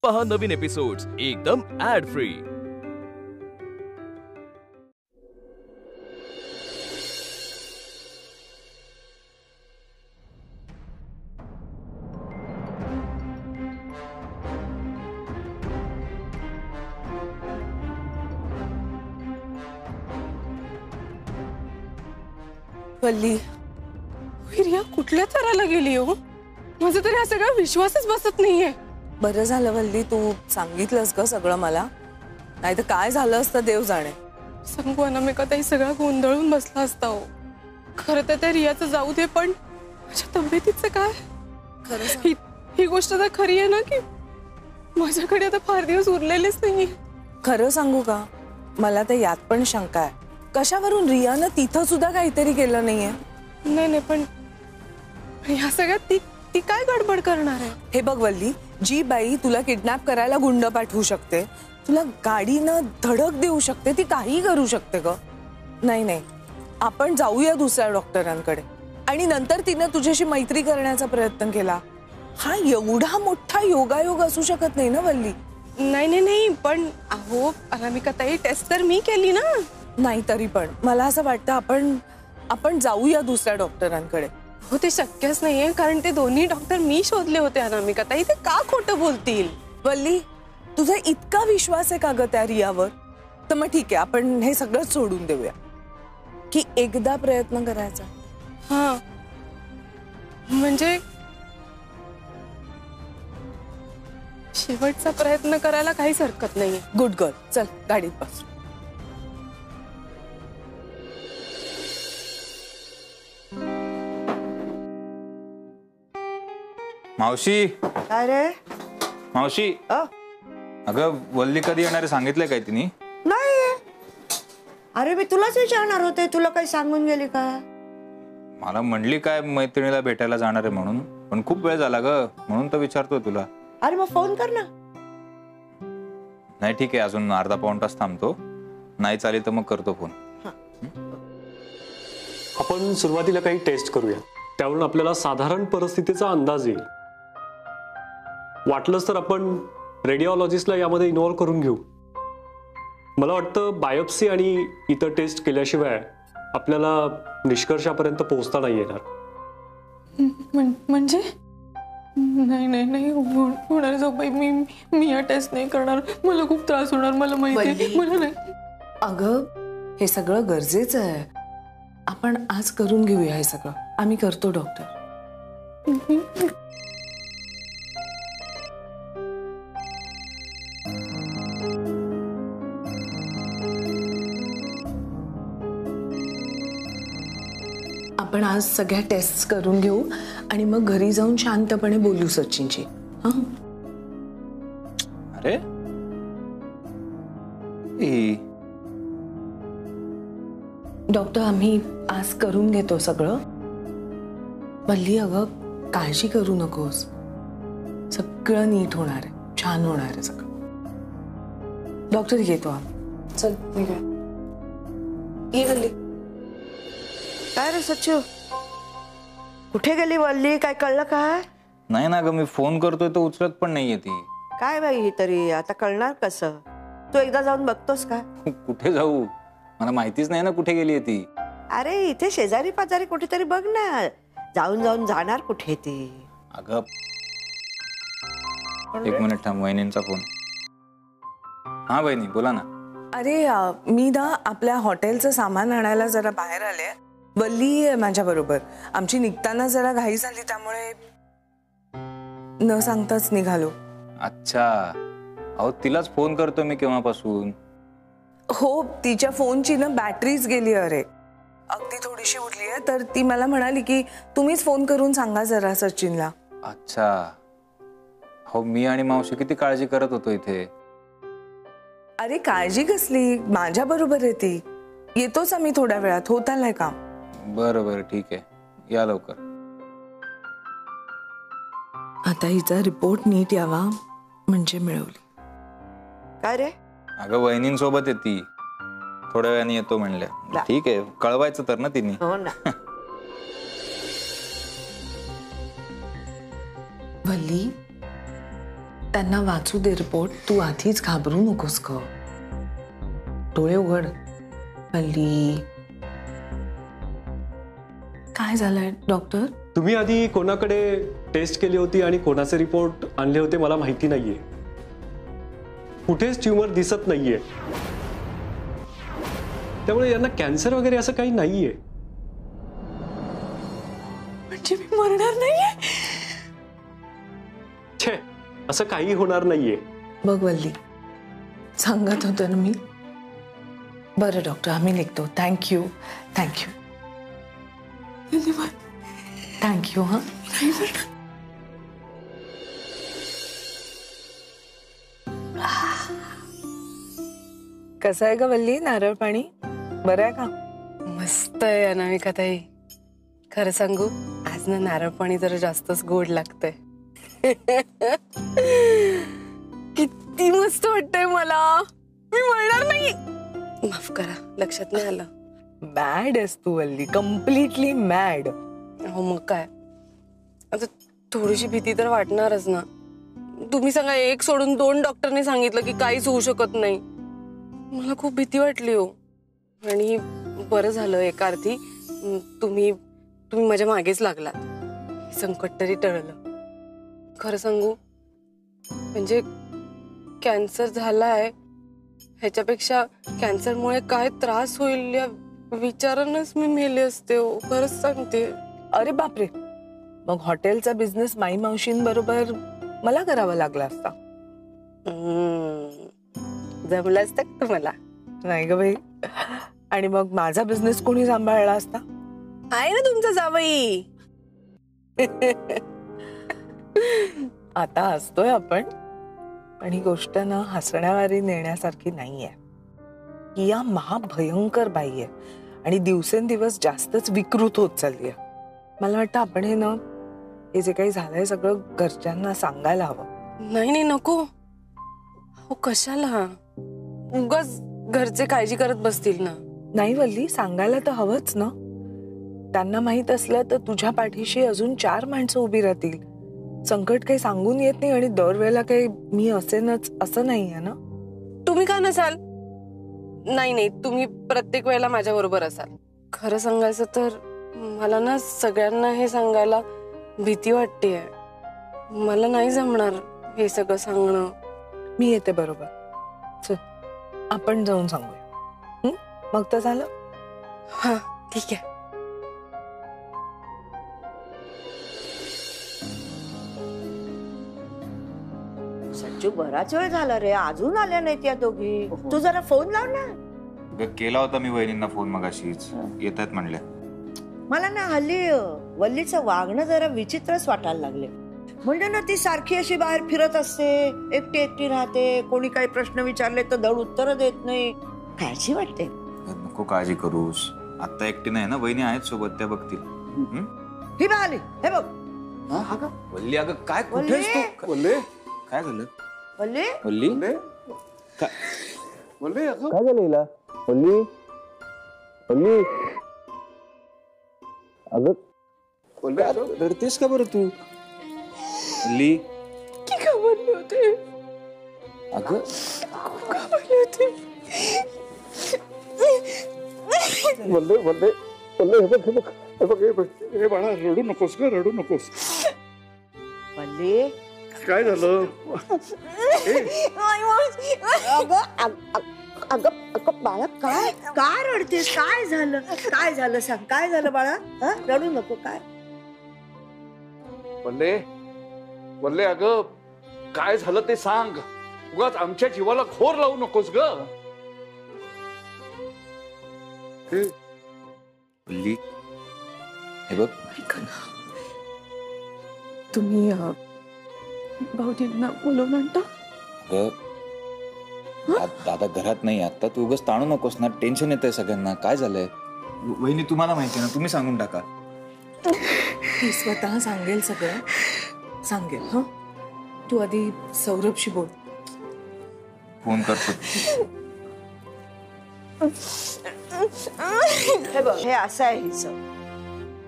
पहा नवीन एपिसोड्स एकदम add free. वल्ली, रिया कुठल्या थराला गेली हो? माझा तरी हा सगळा विश्वासच बसत नाहीये। बरं झालं वल्ली तू सांगितलंस ग सगळं मला, नाही तर काय झालं असतं देव जाणे। सांगू अनामिका ताई, सगळा गोंधळून बसला असता हो। खरं तर त्या रियाचं जाऊ दे, पण माझ्या तब्येतीचं काय? खरं ही गोष्ट तर खरी आहे ना की माझ्याकडे आता फार दिवस उरलेलेच नाहीये। खरं सांगू का, मला तर यात पण शंका आहे, कशावरून रियानं तिथं सुद्धा काहीतरी केलं नाहीये। नाही पण ह्या सगळ्यात ती काय गडबड करणार आहे? हे बघ वल्ली, जी बाई तुला किडनॅप करायला गुंड पाठवू शकते, तुला गाडीनं धडक देऊ शकते, ती काही करू शकते ग। नाही आपण जाऊया दुसऱ्या डॉक्टरांकडे। आणि नंतर तिने तुझ्याशी मैत्री करण्याचा प्रयत्न केला, हा एवढा मोठा योगायोग असू शकत नाही ना वल्ली। नाही पण अहो अनामिका ताई, टेस्ट तर मी केली ना। नाही तरी पण मला असं वाटतं आपण जाऊया दुसऱ्या डॉक्टरांकडे। हो ते शक्यच नाहीये, कारण ते दोन्ही डॉक्टर मी शोधले होते अनामिका ताई, ते का खोटं बोलतील? वल्ली, तुझा इतका विश्वास आहे का ग त्या रियावर? तर मग ठीक आहे, आपण हे सगळं सोडून देऊया की एकदा प्रयत्न करायचा। हा म्हणजे शेवटचा प्रयत्न करायला काहीच हरकत नाहीये। गुड गर्ल, चल गाडीत बस। मावशी, काय रे? मावशी, अगं वल्ली कधी येणार सांगितलंय काय तिने? नाही, अरे मी तुलाच विचारणार होते, तुला काही सांगून गेली का? मला म्हणली काय मैत्रिणीला भेटायला जाणार आहे म्हणून, पण खूप वेळ झाला ग, म्हणून तर विचारतोय तुला। अरे मग फोन कर ना। नाही ठीक आहे, अजून अर्धा पाऊण तास थांबतो, नाही चालेल तर मग करतो फोन। आपण सुरुवातीला काही टेस्ट करूया, त्यावरून आपल्याला साधारण परिस्थितीचा अंदाज येईल। वाटलंच तर आपण रेडिओलॉजिस्टला यामध्ये इन्व्हॉल्व करून घेऊ। मला वाटतं बायोप्सी आणि इतर टेस्ट केल्याशिवाय आपल्याला निष्कर्षापर्यंत पोहोचता नाही येणार। म्हणजे नाही होणार जाऊबाई, मी या टेस्ट नाही करणार, मला खूप त्रास होणार, मला माहिती, मला नाही। अगं हे सगळं गरजेचं आहे, आपण आज करून घेऊया हे सगळं, आम्ही करतो डॉक्टर। आपण आज सगळ्या टेस्ट करून घेऊ आणि मग घरी जाऊन शांतपणे बोलू सचिनची। अरे डॉक्टर, आम्ही आज करून घेतो सगळं। वल्ली अगं काळजी करू नकोस, सगळं नीट होणार आहे, छान होणार आहे सगळं। डॉक्टर येतो आम्ही, चल ये वल्ली। काय रे सच्चू, कुठे गेली वल्ली, काय कळलं काय? नाही ना ग, मी फोन करतोय तर उचलत पण नाहीये ती। काय बाई, तरी आता कळणार कसं? तू एकदा जाऊन बघतोस का? कुठे जाऊ, मला माहितीच नाही ना कुठे गेली ती। अरे इथे शेजारी पाजारी कुठेतरी बघ ना, जाऊन जाणार कुठे ती? अगं एक मिनिट थांब, वहिनींचा फोन। हा वहिनी बोला ना। अरे मी ना आपल्या हॉटेलचं सामान आणायला जरा बाहेर आले, वल्ली आहे माझ्या बरोबर। आमची निघताना जरा घाई झाली, त्यामुळे न सांगताच निघालो। अच्छा, अहो तिलाच फोन करतोय मी केव्हापासून। हो, तिच्या फोनची ना बॅटरीच गेली, अरे अगदी थोडीशी उरली आहे, तर ती मला म्हणाली की तुम्हीच फोन करून सांगा जरा सचिनला। अच्छा, हो मी आणि मावशी किती काळजी करत होतो इथे। अरे काळजी कसली, माझ्या बरोबर आहे ती, येतोच आम्ही थोड्या वेळात, होत आलंय काम। बरं ठीक आहे, या लवकर। आता हिचा रिपोर्ट नीट यावा म्हणजे मिळवली। काय रे? अगं वहिनींसोबत आहे ती, थोड्या वेळाने येतो म्हणल्या। ठीक आहे, कळवायचं तर ना तिने। हो ना। वल्ली, त्यांना वाचू दे रिपोर्ट. तू आधीच घाबरू नकोस ग. डोळे उघड. वल्ली, काय झालंय डॉक्टर? तुम्ही आधी कोणाकडे टेस्ट केली होती आणि कोणाचे रिपोर्ट आणले होते मला माहिती नाहीये. कुठेच ट्यूमर दिसत नाहीये, त्यामुळे यांना कॅन्सर वगैरे असं काही नाहीये. म्हणजे मी मरणार नाहीये? छे, असं काही होणार नाहीये. बघ वल्ली, सांगत होतो ना मी. बरं डॉक्टर, आम्ही निघतो. थँक्यू. थँक्यू. धन्यवाद. थँक्यू. हा, कसं आहे ग वल्ली नारळ पाणी? बरं आहे का? मस्त आहे अनामिका ताई. खरं सांगू, आज ना नारळ पाणी जरा जास्तच गोड लागतंय. किती मस्त वाटतंय मला. मी म्हणणार नाही. माफ करा, लक्षात नाही आलं. मॅड आहेस तू वल्ली, कम्प्लिटली मॅड. हो मग काय, आता थोडीशी भीती तर वाटणारच ना. तुम्ही सांगा, एक सोडून 2 डॉक्टरने सांगितलं की काहीच होऊ शकत नाही. मला खूप भीती वाटली हो. आणि बरं झालं एका अर्थी तुम्ही माझ्या मागेच लागलात. हे संकट तरी टळलं. खरं सांगू, म्हणजे कॅन्सर झालाय ह्याच्यापेक्षा कॅन्सरमुळे काय त्रास होईल या विचारानच मी मेले असते हो. खरंच सांगते. अरे बापरे, मग हॉटेलचा बिझनेस माई मावशींबरोबर मला करावा लागला असता. जमलं असतं का तुम्हाला? नाही ग बाई. आणि मग माझा बिझनेस कोणी सांभाळला असता? आहे ना तुमचा जावई. आता हसतोय आपण, पण ही गोष्ट ना हसण्यावारी नेण्यासारखी नाहीये. किया महाभयंकर बाई आहे आणि दिवसेंदिवस जास्तच विकृत होत चालली आहे. मला वाटतं आपण हे ना, हे जे काही झालंय सगळं घरच्यांना सांगायला हवं. नाही नको. हो कशाला, उगाच घरचे काळजी करत बसतील ना. नाही वल्ली, सांगायला तर हवंच ना. त्यांना माहित असलं तर तुझ्या पाठीशी अजून 4 माणसं उभी राहतील. संकट काही सांगून येत नाही आणि दरवेळेला काही मी असेनच असं नाही आहे ना. तुम्ही का नसाल? नाही, तुम्ही प्रत्येक वेळेला माझ्या बरोबर असाल. खरं सांगायचं तर मला ना सगळ्यांना हे सांगायला भीती वाटतेय. मला नाही जमणार हे सगळं सांगणं. मी येते बरोबर. चल, आपण जाऊन सांगूया. मग तर झालं. हा ठीक आहे. सच्चू, बराच वेळ झाला रे, अजून आल्या नाहीत या दोघी. तू जरा फोन लाव ना. केला होता मी वहिनींना फोन मगाशीच, येत आहेत म्हणल्या. मला ना हल्ली वल्लीचं वागणं जरा विचित्रच वाटायला लागले. म्हणजे ना ती सारखी अशी बाहेर फिरत असते, एकटी एकटी राहते. कोणी काही प्रश्न विचारले तर धड उत्तर देत नाही. काळजी वाटते. नको काळजी करूस, आता एकटी नाही ना, वहिनी आहेत सोबत, त्या बघतील. ही बा आली, हे बघ. वल्ली अगं काय, कुठेस तू? वल्ले काय झालं? वल्ली, वल्ली काय झालं हिला? वल्ली, वल्ली, अगं रडतेस का बरं तू? वल्ली की घाबरले होते. अगं घाबरले होते. वल्ले वल्ले वल्ले, हे बघ हे बघ हे बघ हे बघ. हे बाळा, रडू नकोस ग, रडू नकोस. वल्ली, काय झालं? अगं बाळा, काय काय रडतेस? काय झालं? काय झालं सांग, काय झालं बाळा? रडू नको. काय वल्ले वल्ले, अगं काय झालं ते सांग. उगाच आमच्या जीवाला खोर लावू नकोस ग. वल्ली हे बघ, तुम्ही भाऊजींना बोलवून आणता. दादा घरात नाही आता, तू उगाच ताणू नकोस ना. टेन्शन येतंय सगळ्यांना. काय झालंय? वहिनी तुम्हाला माहिती ना, तुम्ही सांगून टाका. ती स्वतः सांगेल सगळं. सांगेल. हा, तू आधी सौरभशी बोल. फोन करतो. हे बघ, हे असं आहे हिचं.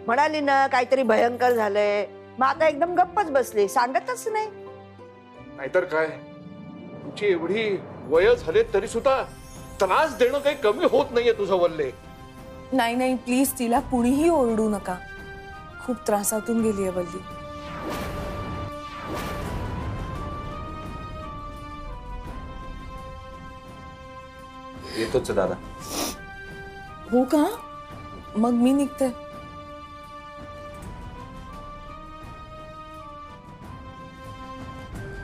म्हणाली ना काहीतरी भयंकर झालंय, मग आता एकदम गप्पच बसली, सांगतच नाही. नाहीतर काय, तुमची एवढी वय झाले तरी सुद्धा त्रास देणं काही कमी होत नाहीये तुझं वल्ले. नाही नाही प्लीज तिला कुणीही ओरडू नका. खूप त्रासातून गेली आहे वल्ली. येतोच दादा. हो का? मग मी निघते.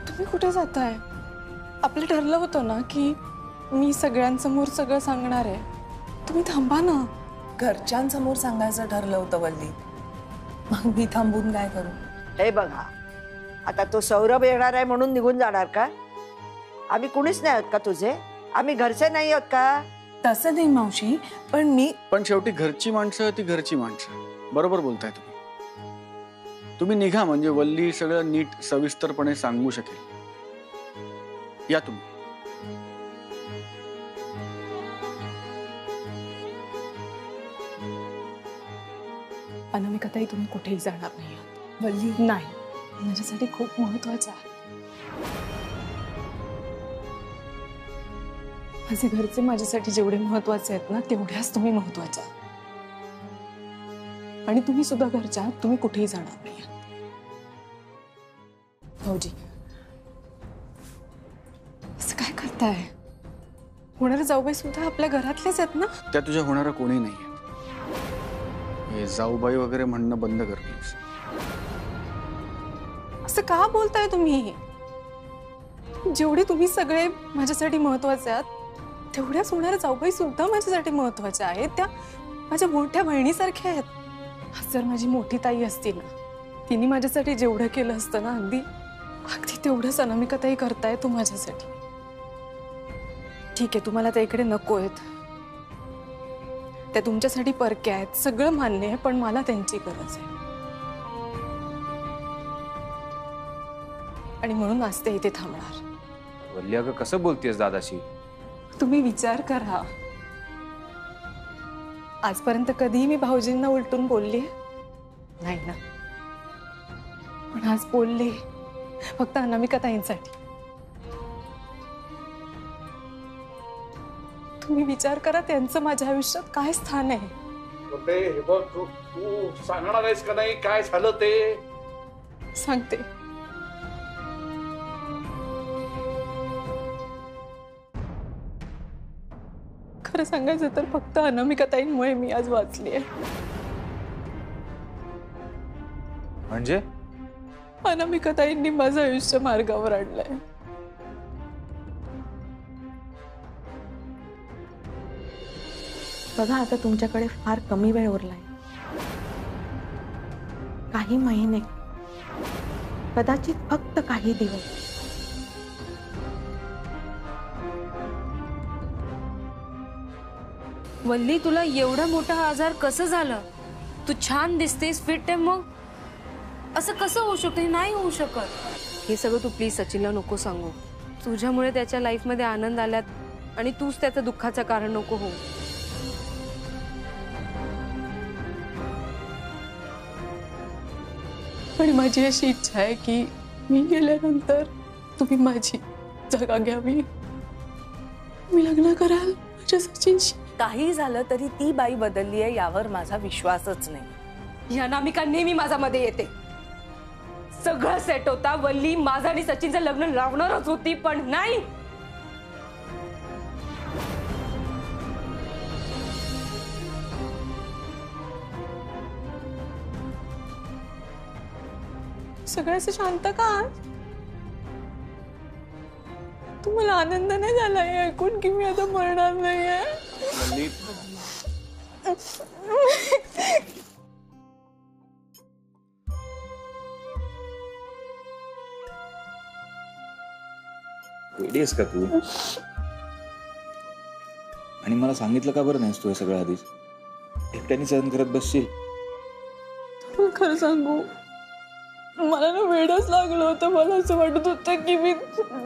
तुम्ही कुठे जाताय? आपलं ठरलं होतं ना की मी सगळ्यांसमोर सगळं सांगणार आहे. तुम्ही थांबा ना. घरच्यांसमोर सांगायचं ठरलं होतं वल्ली. मग मी थांबून काय करू? हे बघा, आता तो सौरभ येणार आहे म्हणून निघून जाणार का? आम्ही कुणीच नाही आहोत का तुझे? आम्ही घरचे नाही आहोत का? तसं नाही मावशी, पण शेवटी घरची माणसं ती घरची माणसं. बरोबर बोलताय तुम्ही. तुम्ही निघा म्हणजे वल्ली सगळं नीट सविस्तरपणे सांगू शकेल. या तुम्ही. अनामिकाताई, तुम्ही कुठेही जाणार नाही आहात. वल्ली नाही, माझ्यासाठी खूप महत्वाचं आहे. माझे घरचे माझ्यासाठी जेवढे महत्वाचे आहेत ना, तेवढ्याच तुम्ही महत्वाच्या आहात. आणि तुम्ही सुद्धा घरच्या आहात. तुम्ही कुठेही जाणार नाही आहात. भाऊजी, असं काय करताय? होणारे जाऊबाई सुद्धा आपल्या घरातलेच आहेत ना. त्या तुझ्या होणारा कोणी नाहीये. हे जाऊबाई वगैरे म्हणणं बंद कर प्लीज. असं का बोलताय तुम्ही? जेवढे तुम्ही सगळे माझ्यासाठी महत्वाचे आहात, तेवढ्याच होणाऱ्या जाऊबाई सुद्धा माझ्यासाठी महत्वाच्या आहेत. त्या माझ्या मोठ्या बहिणीसारख्या आहेत. आज जर माझी मोठी ताई असती ना, तिने माझ्यासाठी जेवढं केलं असतं ना, अगदी तेवढंच अनामिकाताई करताय तू माझ्यासाठी. ठीक आहे, तुम्हाला त्या इकडे नको आहेत, त्या तुमच्यासाठी परक्या आहेत, सगळं मान्य आहे, पण मला त्यांची गरज आहे. आणि म्हणून आज ते इथे थांबणार. वल्ली अगं कसं बोलतेस दादाशी? तुम्ही विचार करा, आजपर्यंत कधीही मी भाऊजींना उलटून बोलली नाही ना, पण आज बोलले फक्त अनामिकाताईंसाठी. तुम्ही विचार करा त्यांचं माझ्या आयुष्यात काय स्थान आहे. हे बघ, तू सांगणार आहेस का नाही काय झालं ते? सांगते. खरं सांगायचं तर फक्त अनामिकाताईंमुळे मी आज वाचली आहे. म्हणजे अनामिकाताईंनी माझं आयुष्य मार्गावर आणलंय. बघा, आता तुमच्याकडे फार कमी वेळ उरलाय. काही महिने, कदाचित फक्त काही दिवस. वल्ली, तुला एवढा मोठा आजार कसं झालं? तू छान दिसतेस, फिट आहे, मग असं कसं होऊ शकतं? हे नाही होऊ शकत. हे सगळं तू प्लीज सचिनला नको सांगू. तुझ्यामुळे त्याच्या लाईफमध्ये आनंद आल्यात आणि तूच त्याचं दुःखाचं कारण नको हो. पण माझी अशी इच्छा आहे की मी गेल्यानंतर तुम्ही माझी जागा घ्यावी. मी लग्न कराल माझ्या सचिनशी. काही झालं तरी ती बाई बदलली आहे यावर माझा विश्वासच नाही. या अनामिका नेहमी माझा मध्ये येते. सगळं सेट होता, वल्ली माझं आणि सचिनचं लग्न लावणारच होती, पण नाही. सगळ्याचं शांत का? तुम्हाला आनंद नाही झाला हे ऐकून की मी आता मरणार नाहीये? वेडीस का तू? आणि मला सांगितलं का बरं नाहीस तू हे सगळं आधीच? एकट्याने सहन करत बसशील? खरं सांगू, मला ना वेडच लागलं होतं. मला असं वाटत होतं की मी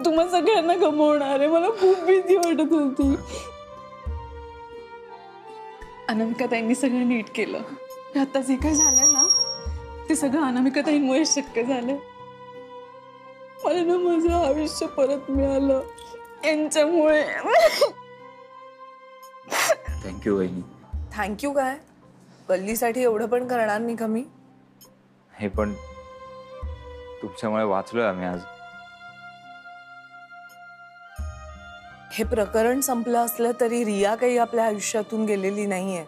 तुम्हा सगळ्यांना गमावणार आहे. मला खूप भीती वाटत होती. अनामिकाताईंनी सगळं नीट केलं. आता जे काय झालंय ना, ते सगळं अनामिकाताईंमुळे शक्य झालंय. मला ना माझं आयुष्य परत मिळालं यांच्यामुळे. थँक्यू वहिनी. थँक्यू काय, वल्लीसाठी एवढं पण करणार नाही का मी? हे पण तुमच्यामुळे वाचलोय आम्ही आज. हे प्रकरण संपलं असलं तरी रिया काही आपल्या आयुष्यातून गेलेली नाहीये.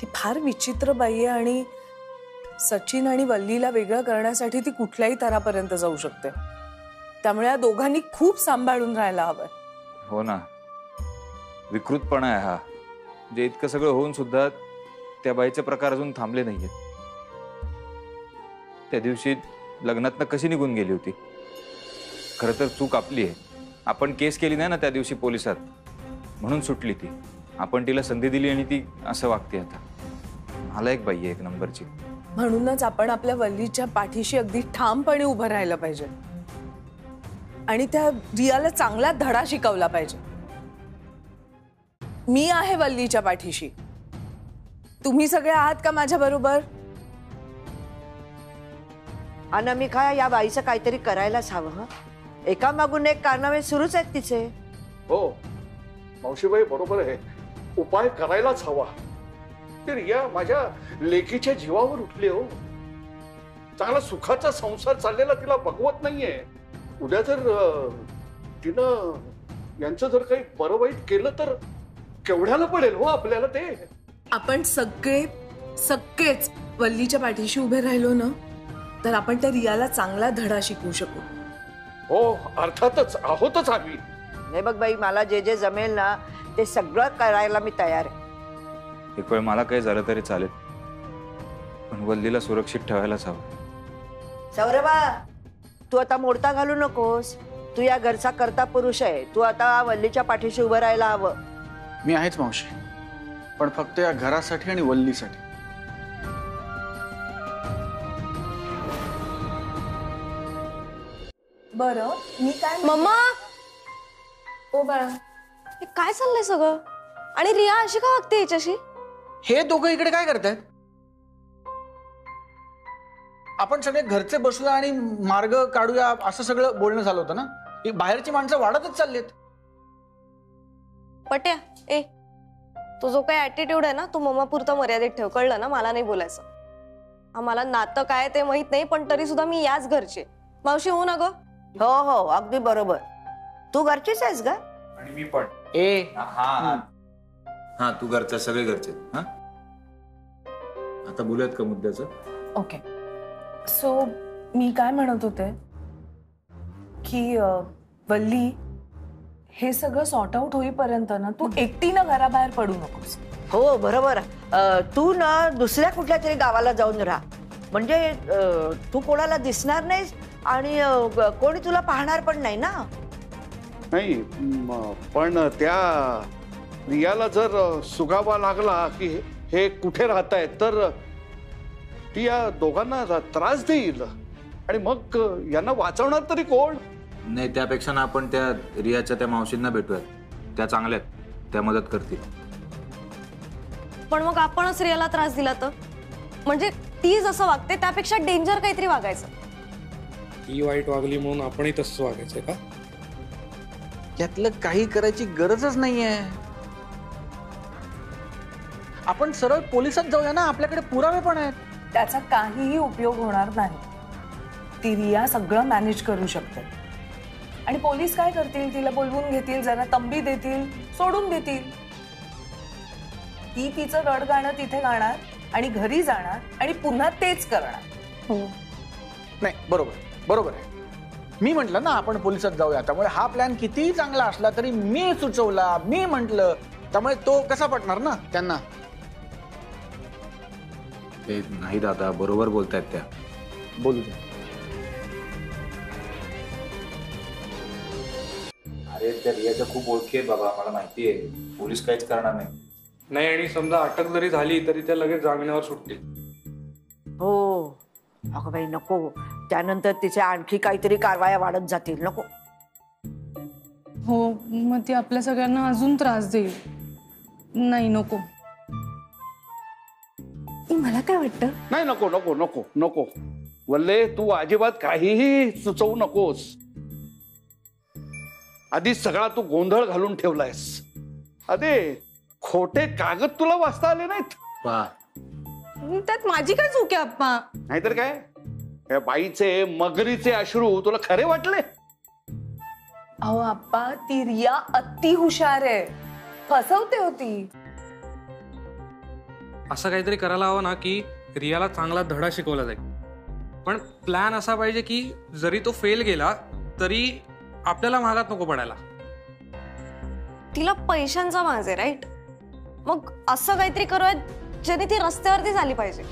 ती फार विचित्र बाई आहे आणि सचिन आणि वल्लीला वेगळं करण्यासाठी ती कुठल्याही तरापर्यंत जाऊ शकते. त्यामुळे या दोघांनी खूप सांभाळून राहायला हवंय. हो ना, विकृतपणा आहे हा. जे इतकं सगळं होऊन सुद्धा त्या बाईचे प्रकार अजून थांबले नाहीयेत. त्या दिवशी लग्नातनं कशी निघून गेली होती. खरं तर चूक आपली आहे. आपण केस केली नाही ना त्या दिवशी पोलिसात, म्हणून सुटली ती. आपण तिला संधी दिली आणि ती असं वागते आता. मला एक बाई आहे एक नंबरची. म्हणूनच आपण आपल्या वल्लीच्या पाठीशी अगदी ठामपणे उभं राहिलं पाहिजे आणि त्या रियाला चांगला धडा शिकवला पाहिजे. मी आहे वल्लीच्या पाठीशी. तुम्ही सगळे आहात का माझ्या बरोबर? अनामिका, या बाईचं काहीतरी करायलाच हवं. एका मागून एक कारनामे सुरूच आहेत तिचे. हो मावशीबाई बरोबर आहे, उपाय करायलाच हवा. तर या माझ्या लेकीच्या जीवावर उठले हो. चांगला सुखाचा संसार चाललेला तिला बघवत नाहीये. उद्या जर तिनं यांचं जर काही बरं वाईट केलं तर केवढ्याला पडेल हो आपल्याला ते. आपण सगळेच वल्लीच्या पाठीशी उभे राहिलो ना तर आपण त्या रियाला चांगला धडा शिकवू शकू. हो अर्थातच आहोतच आम्ही. नाही बघ बाई, मला जे जे जमेल ना ते सगळं करायला मी तयार आहे. एक वेळ मला काही झालं तरी चालेल, पण वल्लीला सुरक्षित ठेवायलाच हवं. सौरभा, तू आता मोडता घालू नकोस. तू या घरचा कर्ता पुरुष आहे. तू आता वल्लीच्या पाठीशी उभं राहायला हवं. मी आहेच मावशी, पण फक्त या घरासाठी आणि वल्लीसाठी. बरं, मी काय मम्मा, ओ बाळा, हे काय चाललंय सगळं? आणि रिया अशी का वागते याच्याशी? हे दोघं इकडे काय करतायत? आपण सगळे घरचे बसूया आणि मार्ग काढूया असं सगळं बोलणं झालं होतं ना. ही बाहेरची माणसं वाढतच चाललीत. पट्या, ए तो जो काही ऍटिट्यूड आहे ना तो मम्मा पुरता मर्यादित ठेव, कळलं ना? मला नाही बोलायचं. आम्हाला नातं काय ते माहित नाही, पण तरी सुद्धा मी याच घरचे. मावशी हो ना ग? हो हो, अगदी बरोबर. तू घरचीच आहेस ग. आणि मी पण. हा तू घरचा, सगळे घरचे. हा आता बोलूयात का मुद्द्याचं? ओके. सो मी काय म्हणत होते की वल्ली, हे सगळं सॉर्ट आउट होईपर्यंत ना तू एकटीनं घराबाहेर पडू नकोस. हो बरोबर. तू ना दुसऱ्या कुठल्या तरी गावाला जाऊन राहा. म्हणजे तू कोणाला दिसणार नाहीस आणि कोणी तुला पाहणार पण नाही ना. नाही पण त्या रियाला जर सुगावा लागला की हे कुठे राहतायत तर ती या दोघांना त्रास देईल आणि मग यांना वाचवणार तरी कोण? नाही, त्यापेक्षा ना आपण त्या रियाच्या त्या मावशींना भेटूयात. त्या चांगल्या आहेत, त्या मदत करतील. पण मग आपणच रियाला त्रास दिला तर? म्हणजे ती जसं वागते त्यापेक्षा डेंजर काहीतरी वागायचं. ती वाईट वागली म्हणून आपणही तसंच वागायचं का? यातलं काही करायची गरजच नाहीये. आपण सरळ पोलिसात जाऊया ना, आपल्याकडे पुरावे पण आहेत. त्याचा काहीही उपयोग होणार नाही. ती रिया सगळं मॅनेज करू शकते आणि पोलीस काय करतील? तिला बोलवून घेतील, जरा तंबी देतील, सोडून देतील. ती तिचं रडगाणं तिथे गाणार आणि घरी जाणार आणि पुन्हा तेच करणार. हो नाही, बरोबर आहे. मी म्हंटल ना आपण पोलिसात जाऊया. त्यामुळे हा प्लॅन कितीही चांगला असला तरी मी सुचवला, मी म्हंटल, त्यामुळे तो कसा पटणार ना त्यांना? ते नाही दादा, बरोबर बोलतायत त्या. बोलू दे. अरे त्या रियाच्या खूप ओळखी आहेत बाबा, मला माहिती आहे. पोलीस काहीच करणार नाही. नाही, आणि समजा अटक जरी झाली तरी त्या लगेच जामिनावर सुटतील. हो अगं बाई नको. त्यानंतर तिचे आणखी काहीतरी कारवाया वाढत जातील. नको. हो, मग ती आपल्या सगळ्यांना अजून त्रास देईल. नाही, नको. मला काय वाटतं, नाही, नको नको नको नको. वल्ले तू अजिबात काहीही सुचवू नकोस. आधीच सगळा तू गोंधळ घालून ठेवलायस. अरे खोटे कागद तुला वाचता आले नाहीत. त्यात माझी काय चूक आहे अप्पा? नाहीतर काय, या बाईचे मगरीचे अश्रू तुला खरे वाटले? अहो आप्पा, ती रिया अति हुशार आहे, फसवते होती. असं काहीतरी करायला हवं ना की रियाला चांगला धडा शिकवला जाईल. पण प्लॅन असा पाहिजे की जरी तो फेल गेला तरी आपल्याला महागात नको पडायला. तिला पैशांचा माज आहे, राईट? मग असं काहीतरी करूया ज्याने ती रस्त्यावरती झाली पाहिजे.